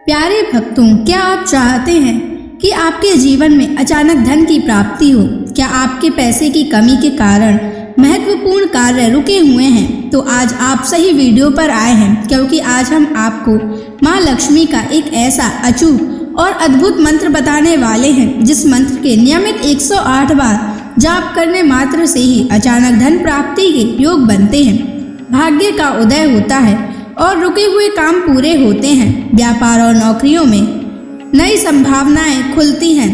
प्यारे भक्तों, क्या आप चाहते हैं कि आपके जीवन में अचानक धन की प्राप्ति हो? क्या आपके पैसे की कमी के कारण महत्वपूर्ण कार्य रुके हुए हैं? तो आज आप सही वीडियो पर आए हैं, क्योंकि आज हम आपको माँ लक्ष्मी का एक ऐसा अचूक और अद्भुत मंत्र बताने वाले हैं, जिस मंत्र के नियमित 108 बार जाप करने मात्र से ही अचानक धन प्राप्ति के योग बनते हैं, भाग्य का उदय होता है और रुके हुए काम पूरे होते हैं। व्यापार और नौकरियों में नई संभावनाएं खुलती हैं।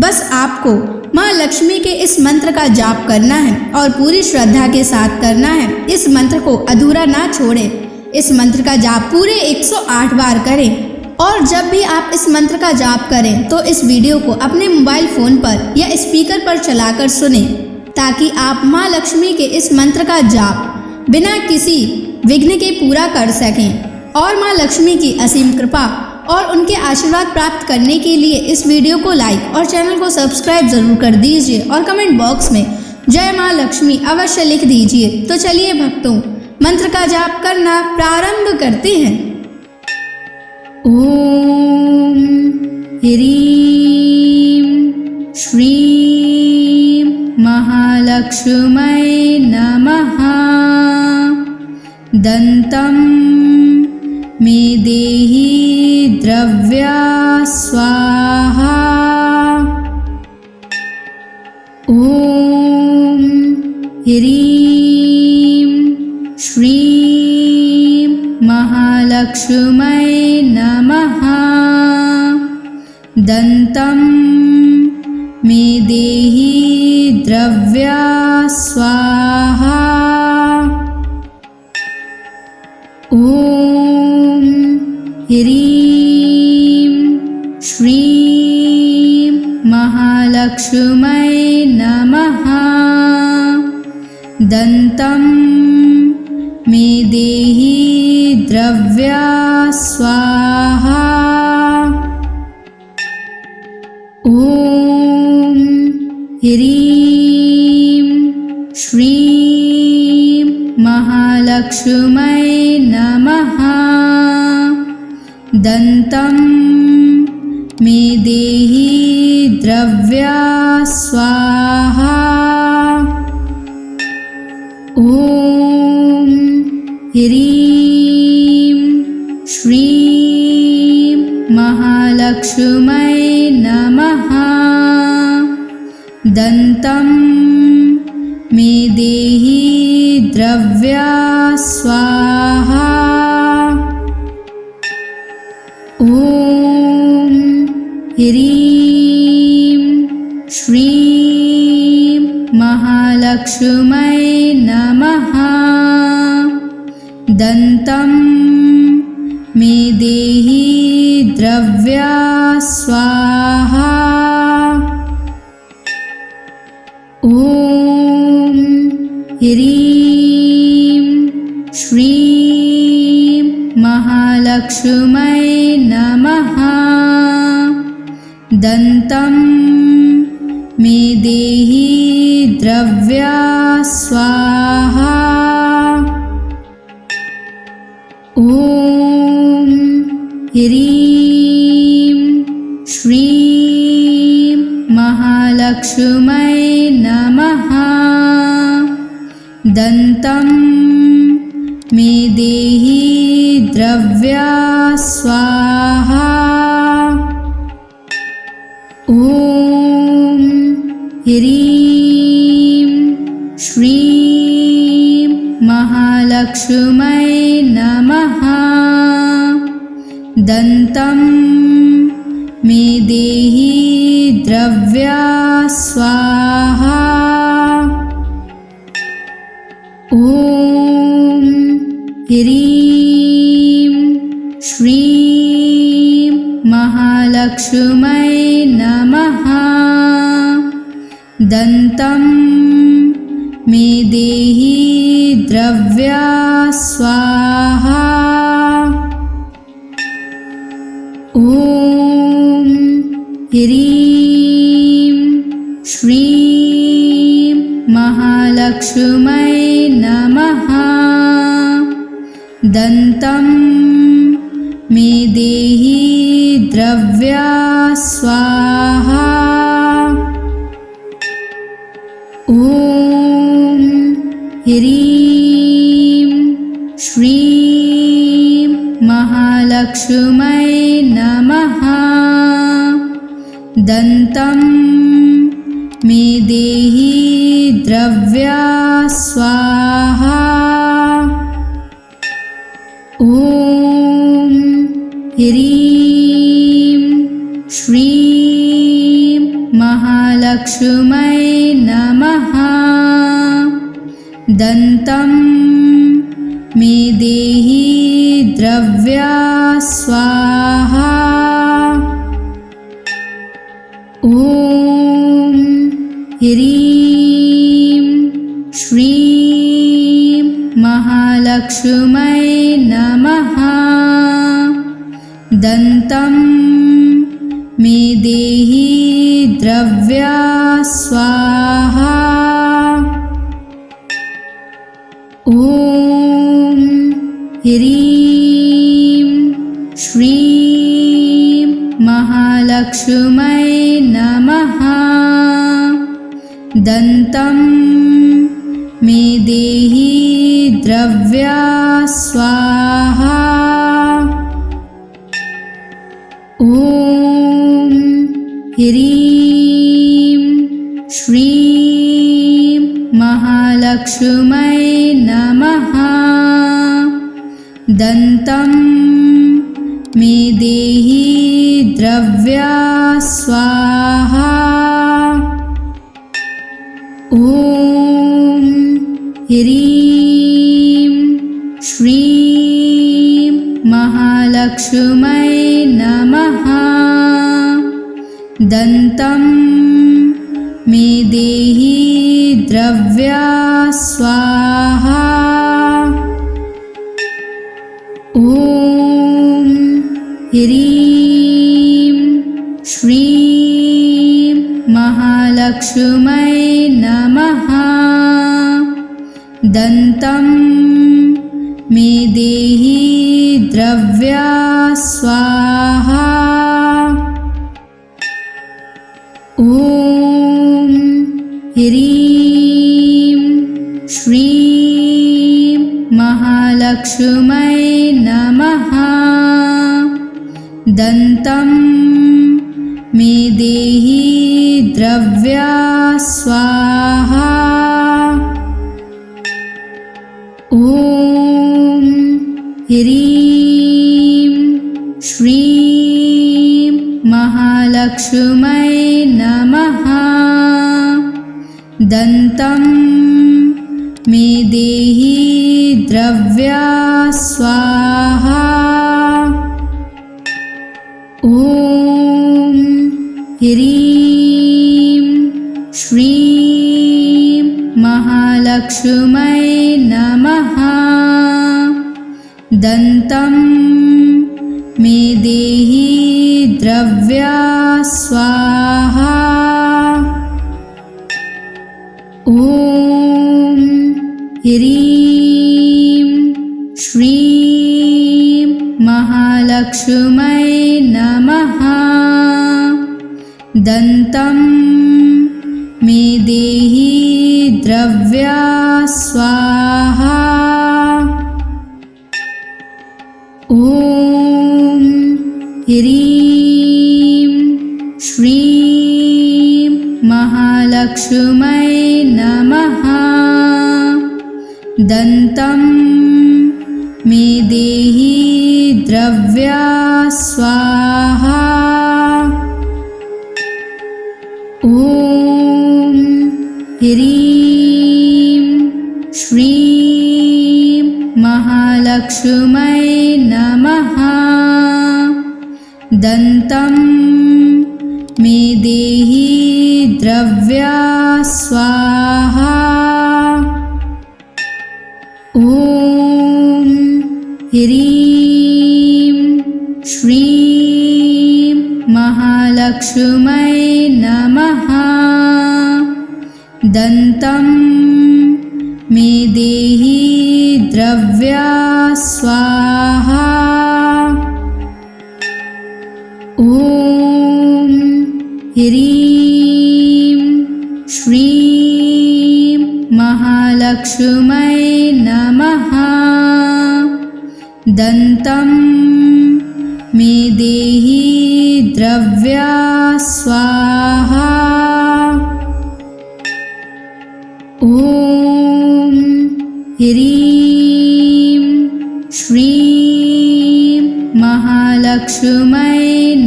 बस आपको माँ लक्ष्मी के इस मंत्र का जाप करना है और पूरी श्रद्धा के साथ करना है। इस मंत्र को अधूरा ना छोड़ें। इस मंत्र का जाप पूरे 108 बार करें और जब भी आप इस मंत्र का जाप करें तो इस वीडियो को अपने मोबाइल फोन पर या स्पीकर पर चलाकर सुनें, ताकि आप माँ लक्ष्मी के इस मंत्र का जाप बिना किसी विघ्न के पूरा कर सकें। और माँ लक्ष्मी की असीम कृपा और उनके आशीर्वाद प्राप्त करने के लिए इस वीडियो को लाइक और चैनल को सब्सक्राइब जरूर कर दीजिए और कमेंट बॉक्स में जय माँ लक्ष्मी अवश्य लिख दीजिए। तो चलिए भक्तों, मंत्र का जाप करना प्रारंभ करते हैं। ओम ह्रीं श्रीं महालक्ष्मै नमः। दन्तं मे देहि द्रव्या स्वाहा। ओम ह्रीं श्रीं महालक्ष्मै नमः। दन्तं मे देहि द्रव्या स्वाहा। ओम ह्रीं श्रीं महालक्ष्मै नमः। दन्तं मे देहि द्रव्या स्वाहा। ओम ह्रीं श्रीं महालक्ष्मै नमः। दन्तं मे देहि द्रव्या स्वाहा। ओम ह्रीं श्रीं महालक्ष्मै नमः। दन्तं मे देहि द्रव्या स्वाहा। ओम ह्रीं श्रीं महालक्ष्मै नमः। दन्तं मे देहि द्रव्या स्वाहा। ओम ह्रीं श्रीं महालक्ष्मै नमः। दन्तं मे देहि द्रव्या स्वाहा। ओम ह्रीं श्रीं महालक्ष्मै नमः। दन्तं मे देहि द्रव्या स्वाहा। ओम ह्रीं श्रीं महालक्ष्मै नमः। दन्तं मे देहि द्रव्या स्वाहा। ओम ह्रीं श्रीं महालक्ष्मै नमः। दन्तं मे देहि द्रव्या स्वाहा। ओम ह्रीं श्रीं महालक्ष्मै नमः। दन्तं मे देहि ह्रीं श्रीं महालक्ष्मै नमः। दन्तं मे देहि द्रव्या स्वाहा। ॐ ह्रीं श्रीं महालक्ष्मै नमः। दन्तं मे देहि द्रव्या स्वाहा। ॐ ह्रीं श्रीं महालक्ष्मै नमः। दन्तं मे देहि द्रव्या स्वाहा। ॐ ह्रीं श्रीं महालक्ष्मै नमः। दन्तं मे देहि द्रव्या स्वाहा। ॐ ह्रीं श्रीं महालक्ष्मै नमः। दन्तं मे देहि द्रव्या स्वाहा। ॐ ह्रीं श्रीं महालक्ष्मै नमः। दन्तं मे देहि द्रव्या स्वाहा। ॐ ह्रीं श्रीं महालक्ष्मै नमः। दन्तं मे देहि द्रव्या स्वाहा। ॐ ह्रीं श्रीं महालक्ष्मै नमः। दन्तं मे देहि द्रव्या स्वाहा। ॐ ह्रीं श्रीं महालक्ष्मै नमः। दन्तं मे देहि द्रव्या स्वाहा। ॐ ह्रीं श्रीं महालक्ष्मै नमः। दन्तं मे देहि द्रव्या स्वाहा। ॐ ह्रीं श्रीं महालक्ष्मै नमः। दन्तं मे देहि द्रव्या स्वाहा। ॐ ह्रीं श्रीं महालक्ष्मै नमः। दन्तं मे देहि द्रव्या स्वाहा। ॐ ह्रीं श्रीं महालक्ष्मै नमः। दन्तं मे देहि द्रव्या स्वाहा। ॐ ह्रीं श्रीं महालक्ष्मै नमः। दन्तं मे देहि द्रव्या स्वाहा। ॐ ह्रीं श्रीं महालक्ष्मै महालक्ष्मै नमः। दन्तं मे देहि द्रव्या स्वाहा। ॐ ह्रीं श्रीं महालक्ष्मै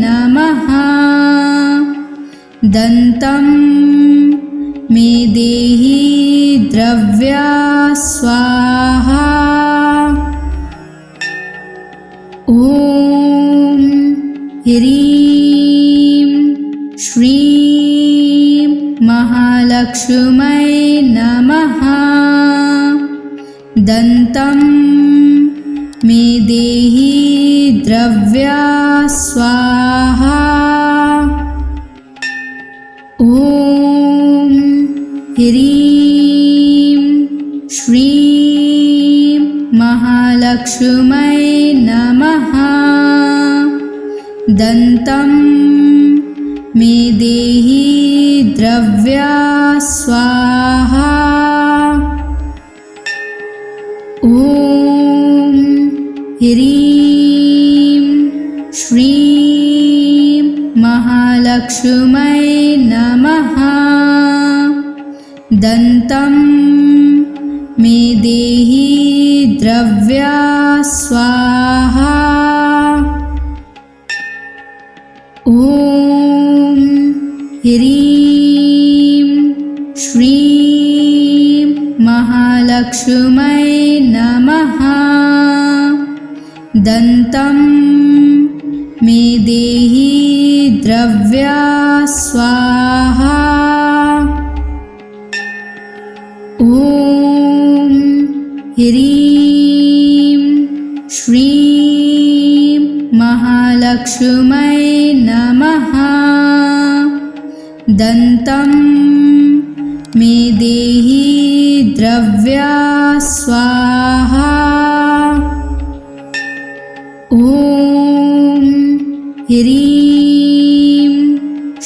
नमः। दन्तं मे देहि द्रव्या स्वाहा। ॐ ह्रीं श्रीं महालक्ष्मै नमः। दन्तं मे देहि द्रव्या स्वाहा। ॐ ह्रीं श्रीं महालक्ष्मै नमः। दन्तं मे देहि द्रव्या स्वाहा। ॐ ह्रीं श्रीं महालक्ष्मै नमः। दन्तं मे देहि द्रव्या स्वाहा। ॐ ह्रीं श्रीं महालक्ष्मै नमः। दन्तं मे देहि द्रव्या स्वाहा। ॐ ह्रीं श्रीं महालक्ष्मै नमः। दन्तं मे देहि द्रव्या स्वाहा। ॐ ह्रीं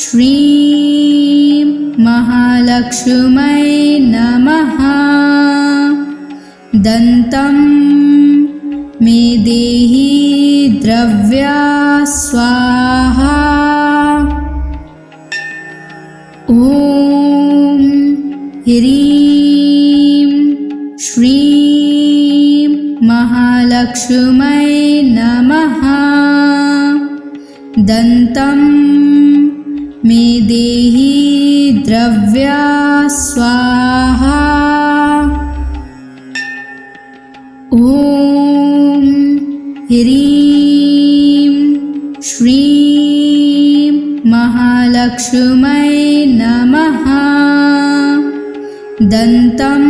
श्रीं महालक्ष्मै नमः। दन्तं मे देहि द्रव्या स्वाहा। ॐ ह्रीं श्रीं महालक्ष्मै नमः। दन्तं मे देहि द्रव्या स्वाहा। ॐ ह्रीं श्रीं महालक्ष्मै नमः। दन्तं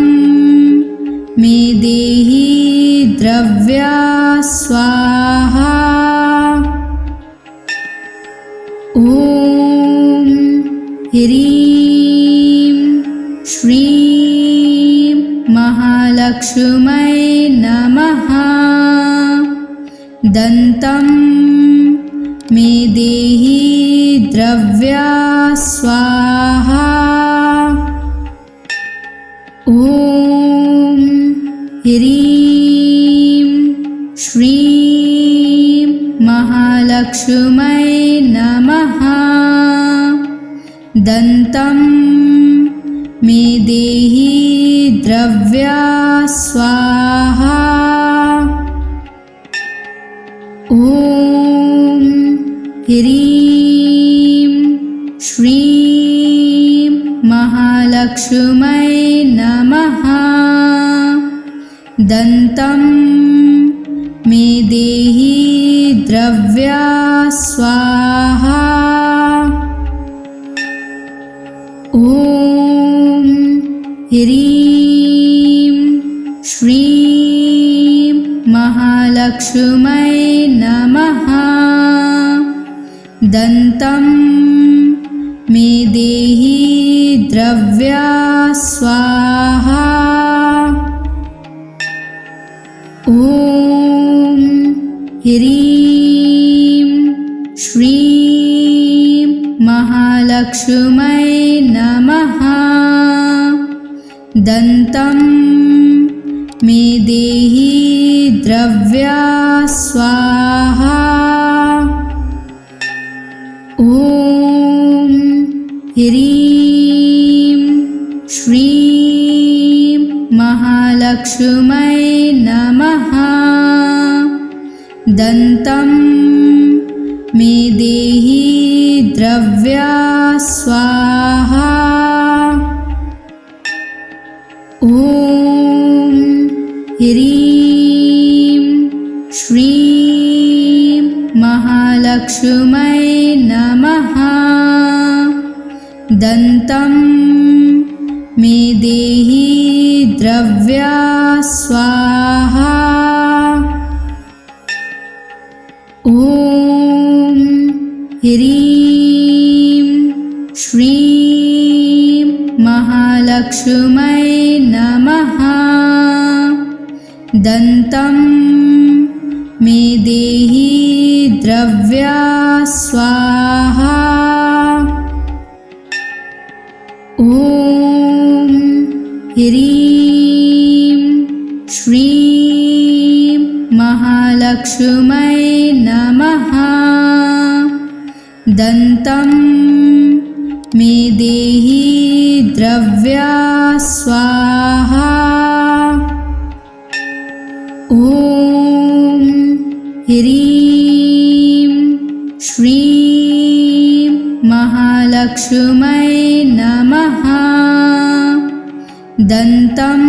मे देहि द्रव्या स्वाहा। ॐ ह्रीं श्रीं महालक्ष्मै नमः। दन्तं मे देहि द्रव्या स्वाहा। ॐ ह्रीं श्रीं महालक्ष्मै नमः। दन्तं मे देहि द्रव्या स्वाहा। ॐ ह्रीं श्रीं महालक्ष्मै नमः। दन्तं मे देहि द्रव्या स्वाहा। ॐ ह्रीं श्रीं महालक्ष्मै नमः। दन्तं मे देहि द्रव्या स्वाहा। ॐ ह्रीं श्रीं महालक्ष्मै नमः। दन्तं मे देहि द्रव्या स्वाहा। ॐ ह्रीं श्रीं महालक्ष्मै नमः। दन्तं मे देहि द्रव्या स्वाहा। ॐ ह्रीं श्रीं महालक्ष्मै नमः। दन्तं मे देहि द्रव्या स्वाहा। ॐ ह्रीं श्रीं महालक्ष्मै नमः। दन्तं मे देहि द्रव्या स्वाहा। ॐ ह्रीं श्रीं महालक्ष्मै नमः। दन्तं मे देहि द्रव्या स्वाहा। ॐ ह्रीं श्रीं महालक्ष्मै नमः। दन्तं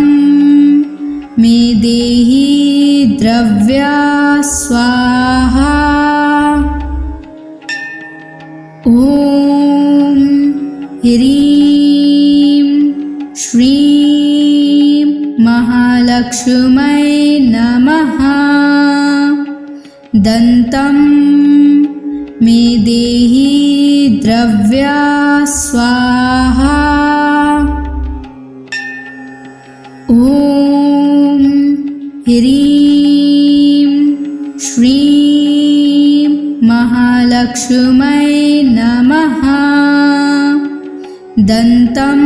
मे देहि द्रव्या स्वाहा। ॐ ह्रीं श्रीं महालक्ष्मै नमः। दन्तं मे देहि द्रव्या स्वाहा। ॐ ह्रीं श्रीं महालक्ष्मै नमः। दन्तं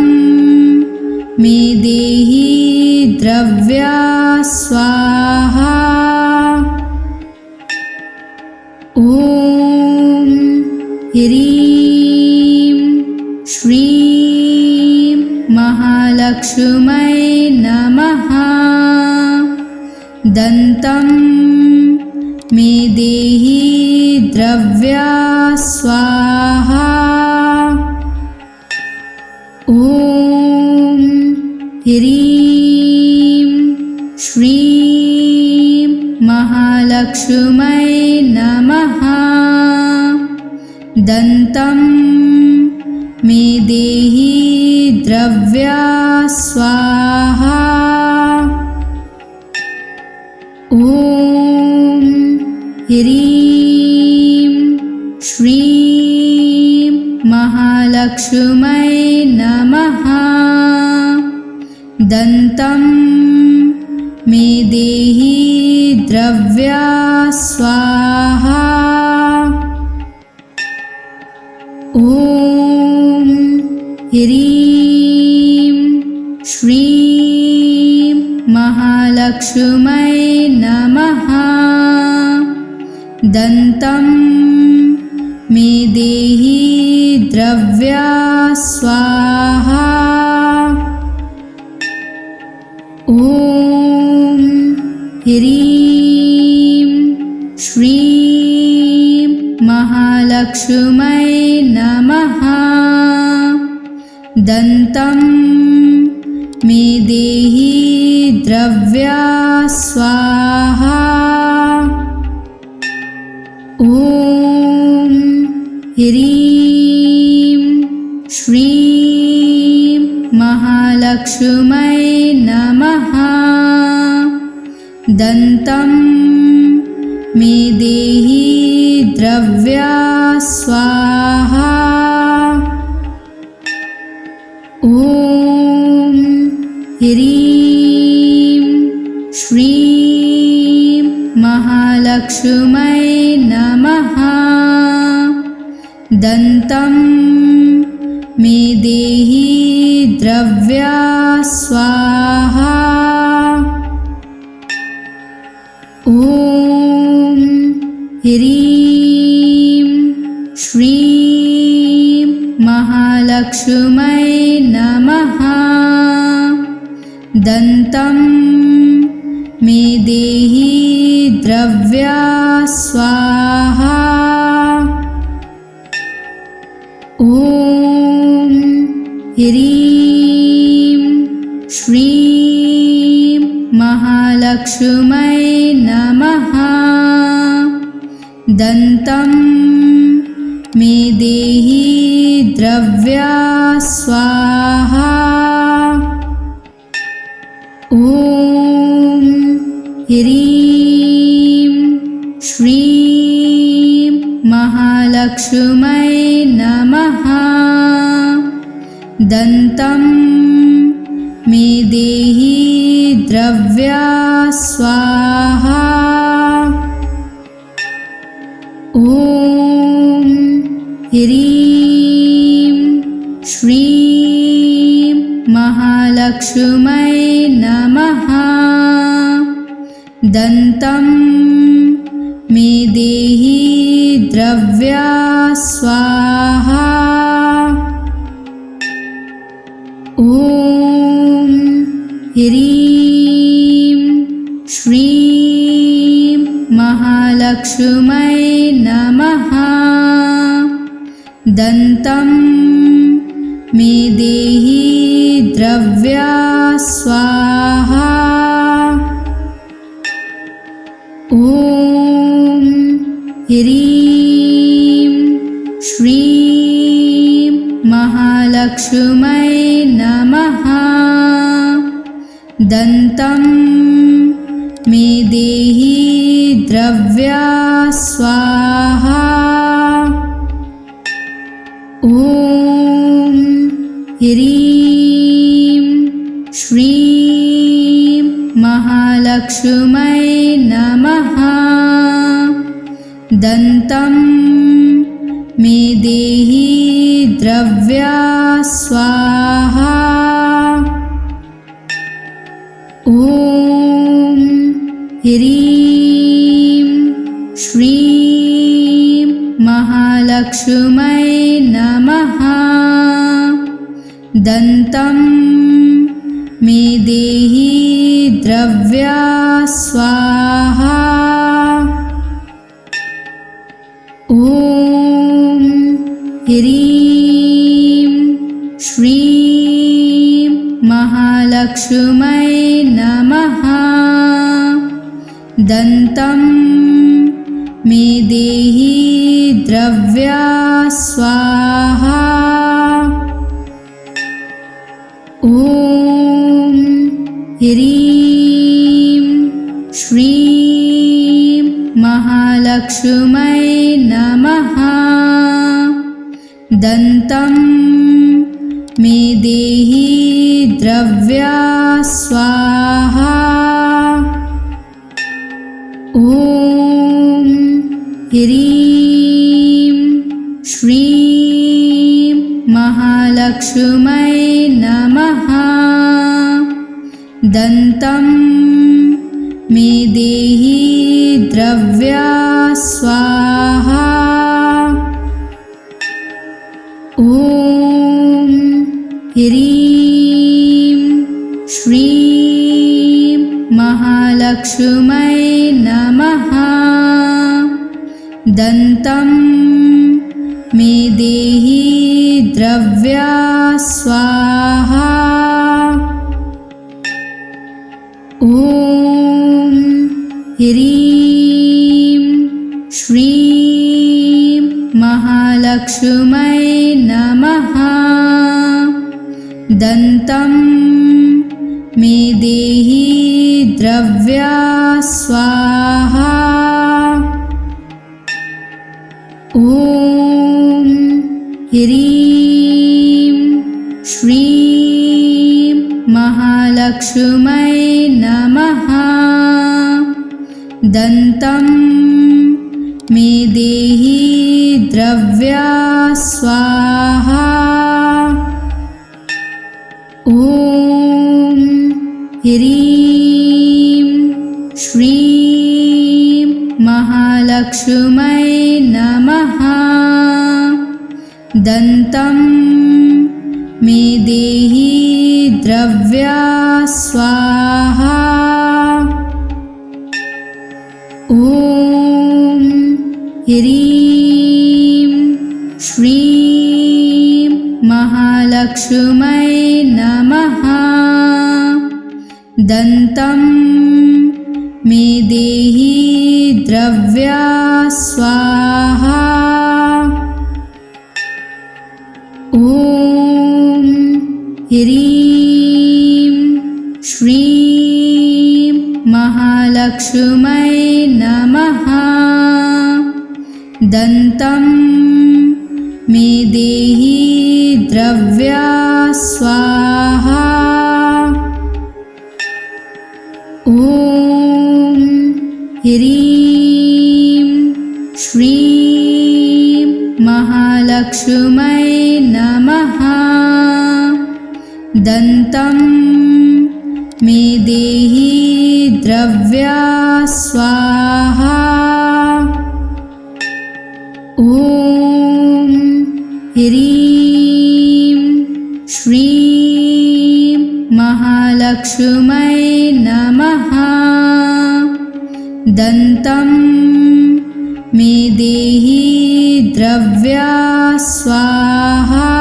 मे देहि द्रव्या स्वाहा। ॐ ह्रीं श्रीं महालक्ष्मै नमः। दन्तं मे देहि द्रव्या स्वाहा। ॐ ह्रीं श्रीं महालक्ष्मै नमः। दन्तं मे देहि द्रव्या स्वाहा। ॐ ह्रीं श्रीं महालक्ष्मै नमः। दन्तं मे देहि द्रव्या स्वाहा। ॐ ह्रीं श्रीं महालक्ष्मै नमः। दन्तं मे देहि द्रव्या स्वाहा। ॐ ह्रीं श्रीं महालक्ष्मै नमः। दन्तं मे देहि द्रव्या स्वाहा। ॐ ह्रीं श्रीं महालक्ष्मै नमः। दन्तं मे देहि द्रव्या स्वाहा। ॐ ह्रीं श्रीं महालक्ष्मै नमः। दन्तं मे देहि द्रव्या स्वाहा। ह्रीं श्रीं महालक्ष्मै नमः। दन्तं मे देहि द्रव्या स्वाहा। ॐ ह्रीं श्रीं महालक्ष्मै नमः। दन्तं मे देहि द्रव्या स्वाहा। ॐ ह्रीं श्रीं महालक्ष्मै नमः। दन्तं मे देहि द्रव्या स्वाहा। ॐ ह्रीं श्रीं महालक्ष्मै नमः। दन्तं मे देहि द्रव्या स्वाहा। ॐ ह्रीं श्रीं महालक्ष्मै नमः। दन्तं मे देहि द्रव्या स्वाहा। ॐ ह्रीं श्रीं महालक्ष्मै नमः। दन्तं मे देहि द्रव्या स्वाहा। ॐ ह्रीं श्रीं महालक्ष्मै नमः। दन्तं मे देहि द्रव्या स्वाहा। ॐ ह्रीं श्रीं महालक्ष्मै नमः। दन्तं मे देहि द्रव्या स्वाहा। ॐ ह्रीं श्रीं महालक्ष्मै नमः। दन्तं मे देहि द्रव्या स्वाहा। ॐ ह्रीं श्रीं महालक्ष्मै नमः। दन्तं मे देहि द्रव्या स्वाहा। ॐ ह्रीं श्रीं महालक्ष्मै नमः। दन्तं मे देहि द्रव्या स्वाहा। ॐ ह्रीं श्रीं महालक्ष्मै नमः। दन्तं मे देहि द्रव्या स्वाहा। ॐ ह्रीं श्रीं महालक्ष्मै नमः। दन्तं मे देहि द्रव्या स्वाहा। ॐ ह्रीं श्रीं महालक्ष्मै नमः। दन्तं मे देहि द्रव्या स्वाहा। ॐ ह्रीं श्रीं महालक्ष्मी महालक्ष्मै नमः। दन्तं मे देहि द्रव्या स्वाहा। ॐ ह्रीं श्रीं महालक्ष्मै नमः। दन्तं मे देहि द्रव्या स्वाहा। ॐ ह्रीं श्रीं महालक्ष्मै नमः। दन्तं मे देहि द्रव्या स्वाहा। ॐ ह्रीं श्रीं महालक्ष्मै नमः। दन्तं मे देहि द्रव्या स्वाहा। ॐ ह्रीं श्रीं महालक्ष्मै नमः। दन्तं मे देहि द्रव्या स्वाहा।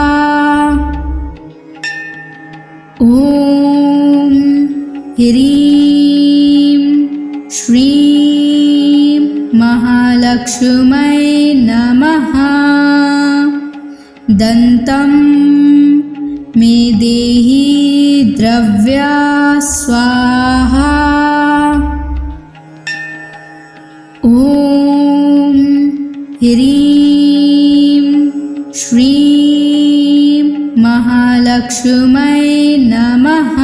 ॐ ह्रीं श्रीं महालक्ष्मै नमः। दन्तं मे देहि द्रव्या स्वाहा। ॐ ह्रीं श्रीं महालक्ष्मै नमः।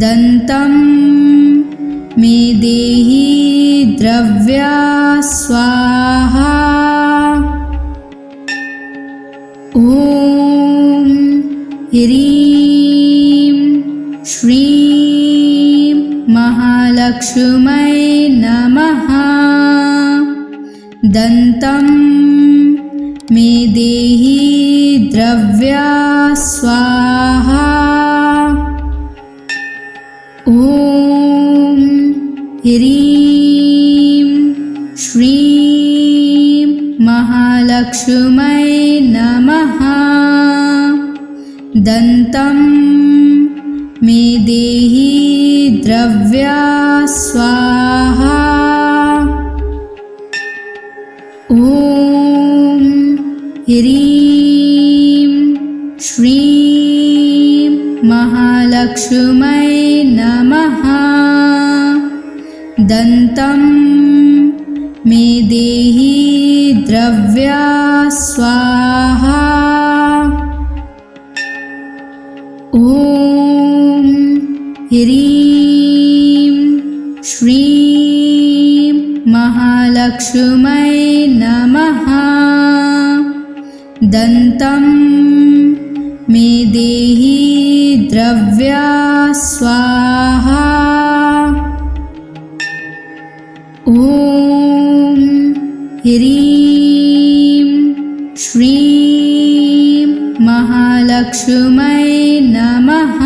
दन्तं मे देहि द्रव्या स्वाहा। ॐ ह्रीं श्रीं महालक्ष्मै नमः। दन्तं मे देहि द्रव्या स्वाहा। ॐ ह्रीं श्रीं महालक्ष्मै नमः। दन्तं मे देहि द्रव्या स्वाहा। ॐ ह्रीं श्रीं महालक्ष्मै नमः। दन्तं मे देहि द्रव्या स्वाहा। ॐ ह्रीं श्रीं महालक्ष्मै नमः। दन्तं मे देहि द्रव्या स्वाहा। ॐ ह्रीं श्रीं महालक्ष्मै नमः।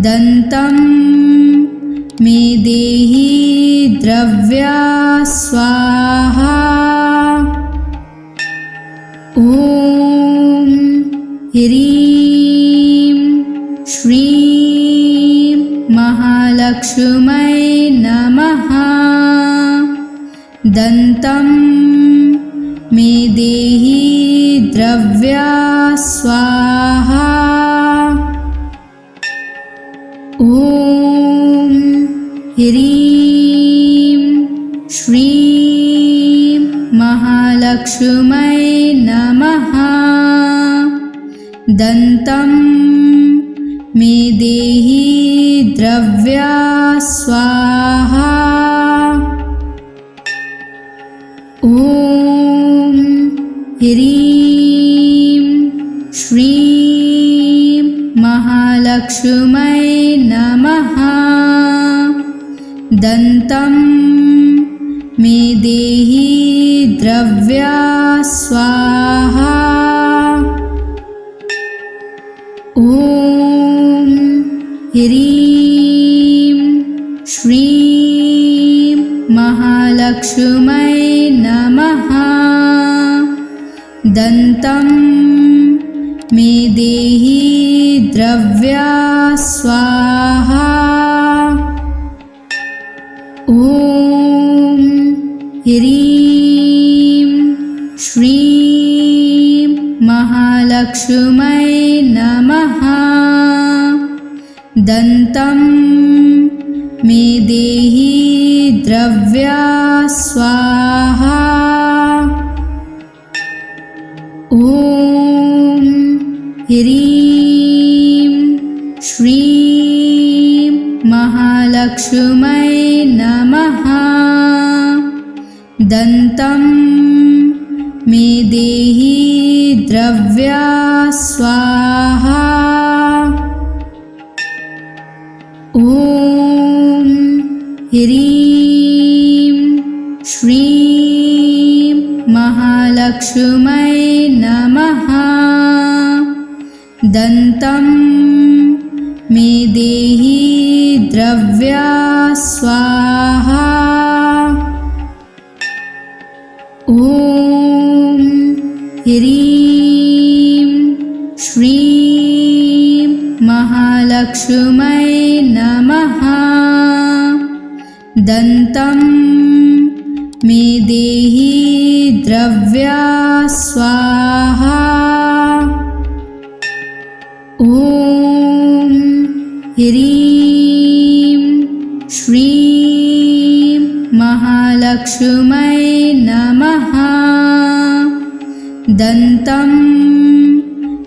दन्तं मे देहि द्रव्या स्वाहा। ॐ ह्रीं श्रीं महालक्ष्मै नमः। दन्तं मे देहि द्रव्या स्वाहा। ॐ ह्रीं श्रीं महालक्ष्मै नमः। दन्तं मे देहि द्रव्या स्वाहा। ॐ ह्रीं श्रीं महालक्ष्मै नमः। दन्तं मे देहि द्रव्या स्वाहा। ॐ ह्रीं श्रीं महालक्ष्मै नमः। दन्तं मे देहि द्रव्या स्वाहा। ॐ ह्रीं श्रीं महालक्ष्मै नमः। दन्तं मे देहि द्रव्या स्वाहा। ॐ ह्रीं श्रीं महालक्ष्मै नमः। दन्तं मे देहि द्रव्या स्वाहा। ॐ ह्रीं श्रीं महालक्ष्मै नमः। दन्तं मे देहि द्रव्या स्वाहा। ॐ ह्रीं श्रीं महालक्ष्मै नमः। दन्तं मे देहि द्रव्या स्वाहा। ॐ ह्रीं श्रीं महालक्ष्मै नमः। दन्तं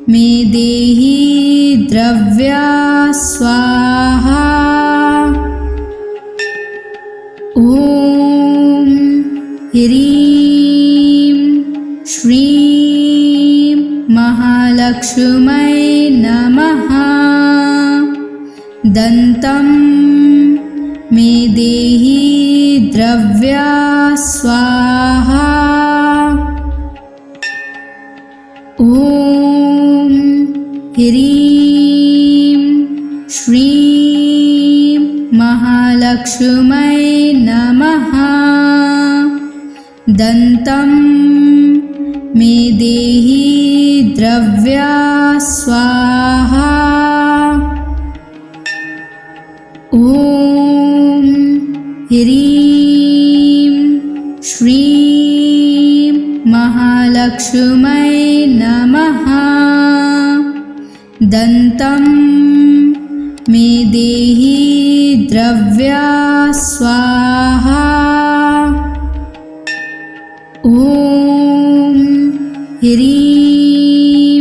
मे देहि द्रव्या स्वाहा। ॐ ह्रीं श्रीं महालक्ष्मै नमः। दन्तं मे देहि द्रव्या स्वाहा। ॐ ह्रीं श्रीं महालक्ष्मै नमः। दन्तं मे देहि द्रव्या स्वाहा। ॐ ह्रीं श्रीं महालक्ष्मै नमः। दन्तं मे देहि द्रव्या स्वाहा। ॐ ह्रीं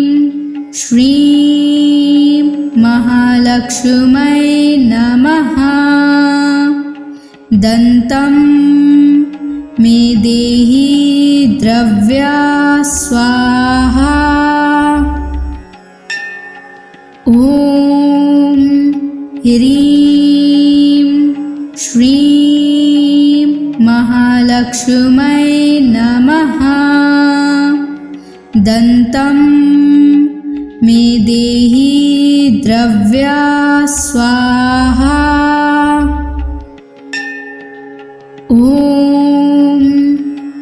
श्रीं महालक्ष्मै नमः। दन्तं मे देहि द्रव्या स्वाहा। ॐ ह्रीं श्रीं महालक्ष्मै नमः। दन्तं मे देहि द्रव्या स्वाहा। ॐ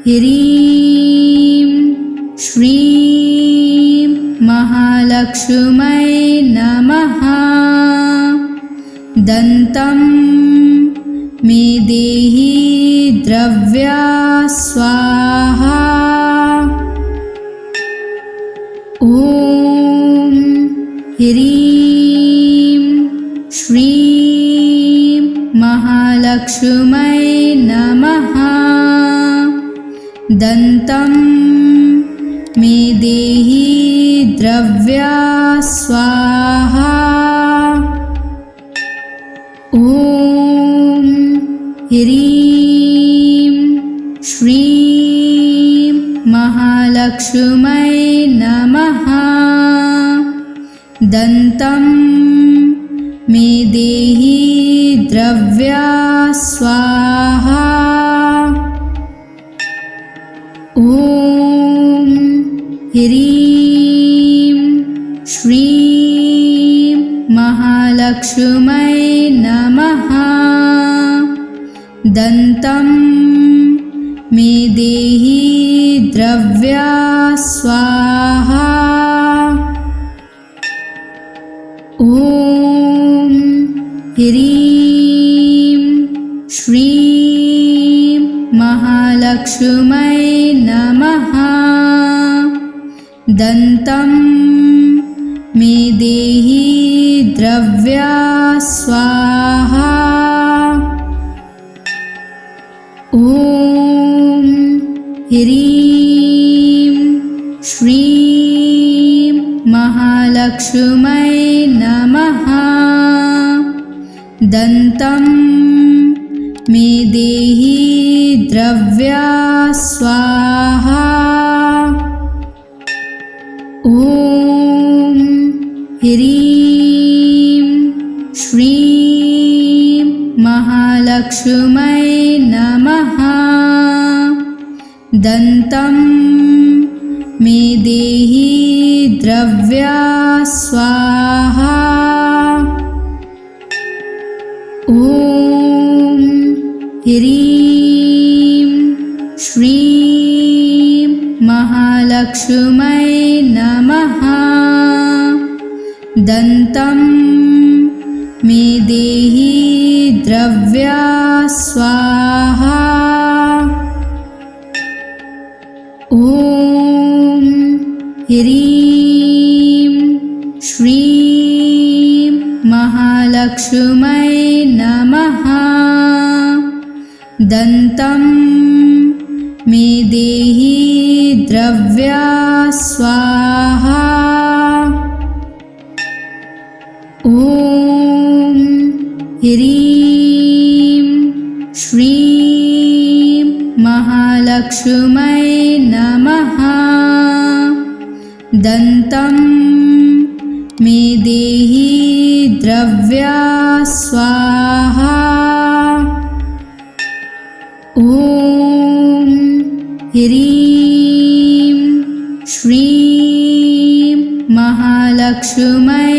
ह्रीं श्रीं महालक्ष्मै नमः। दन्तं मे देहि द्रव्या स्वाहा। ॐ ह्रीं श्रीं महालक्ष्मै नमः। दन्तं मे देहि द्रव्या स्वाहा। ॐ ह्रीं श्रीं महालक्ष्मै नमः। दन्तं मे देहि द्रव्या स्वाहा। ह्रीं श्रीं महालक्ष्मै नमः। दन्तं मे देहि द्रव्या स्वाहा। ॐ ह्रीं श्रीं महालक्ष्मै नमः। दन्तं मे देहि द्रव्या स्वाहा। ॐ ह्रीं श्रीं महालक्ष्मै नमः। दन्तं मे देहि द्रव्या स्वाहा। ॐ ह्रीं श्रीं महालक्ष्मै नमः। दन्तं मे देहि द्रव्या स्वाहा। ॐ ह्रीं श्रीं महालक्ष्मै नमः। दन्तं मे देहि द्रव्या स्वाहा। ॐ ह्रीं श्रीं महालक्ष्मै नमः। दन्तं मे देहि द्रव्या स्वाहा। ॐ ह्रीं श्रीं महालक्ष्मै नमः। दन्तं मे देहि द्रव्या स्वाहा। ॐ ह्रीं श्रीं महालक्ष्मै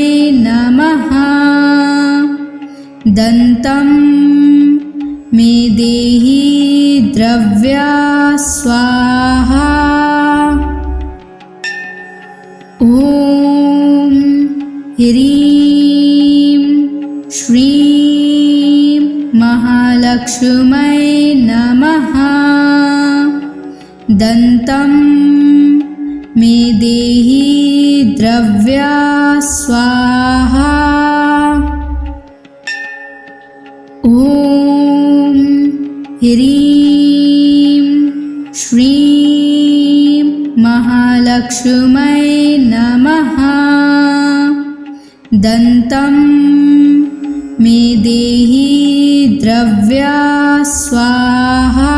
नमः। दन्तं मे देहि द्रव्या स्वाहा। ॐ ह्रीं श्रीं महालक्ष्मै नमः। दन्तं मे देहि द्रव्या स्वाहा। ॐ ह्रीं श्रीं महालक्ष्मै नमः। दन्तं मे देहि द्रव्या स्वाहा।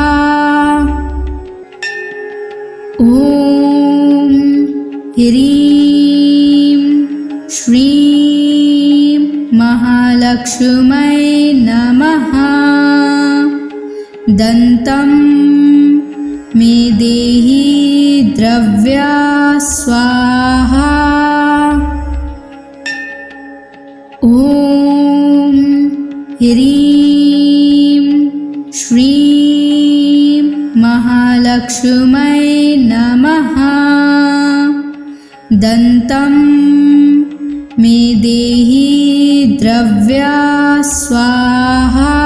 ॐ ह्रीं श्रीं महालक्ष्मै नमः। दन्तं मे देहि द्रव्या स्वाहा। ॐ ह्रीं श्रीं महालक्ष्मै नमः। दन्तं मे देहि द्रव्या स्वाहा।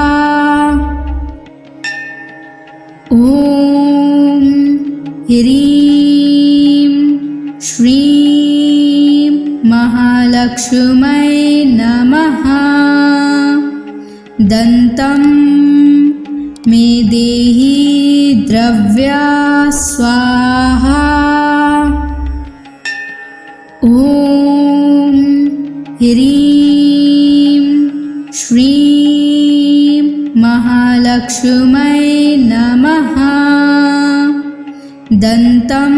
ॐ ह्रीं श्रीं महालक्ष्मै नमः। दन्तं मे देहि द्रव्या स्वाहा। ॐ ह्रीं श्रीं महालक्ष्मै नमः। दन्तं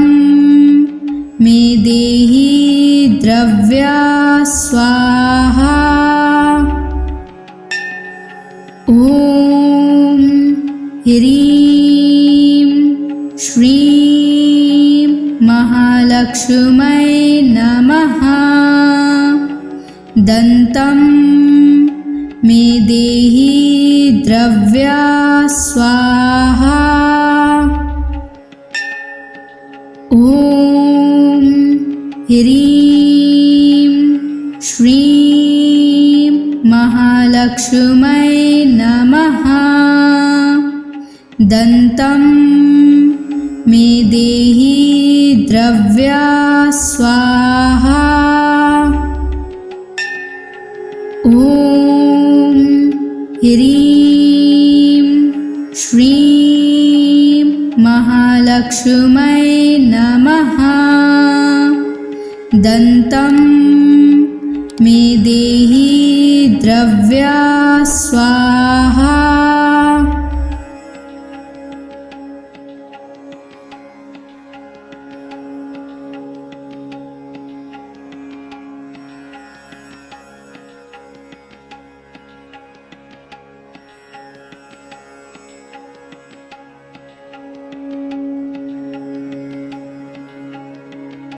मे देहि द्रव्या स्वाहा। ॐ ह्रीं श्रीं महालक्ष्मै महालक्ष्मै नमः। दन्तं मे देहि द्रव्या स्वाहा। ॐ ह्रीं श्रीं महालक्ष्मै नमः। दन्तं मे देहि द्रव्या स्वाहा। ॐ ह्रीं श्रीं महालक्ष्मै नमः। दन्तं मे देहि द्रव्या स्वाहा।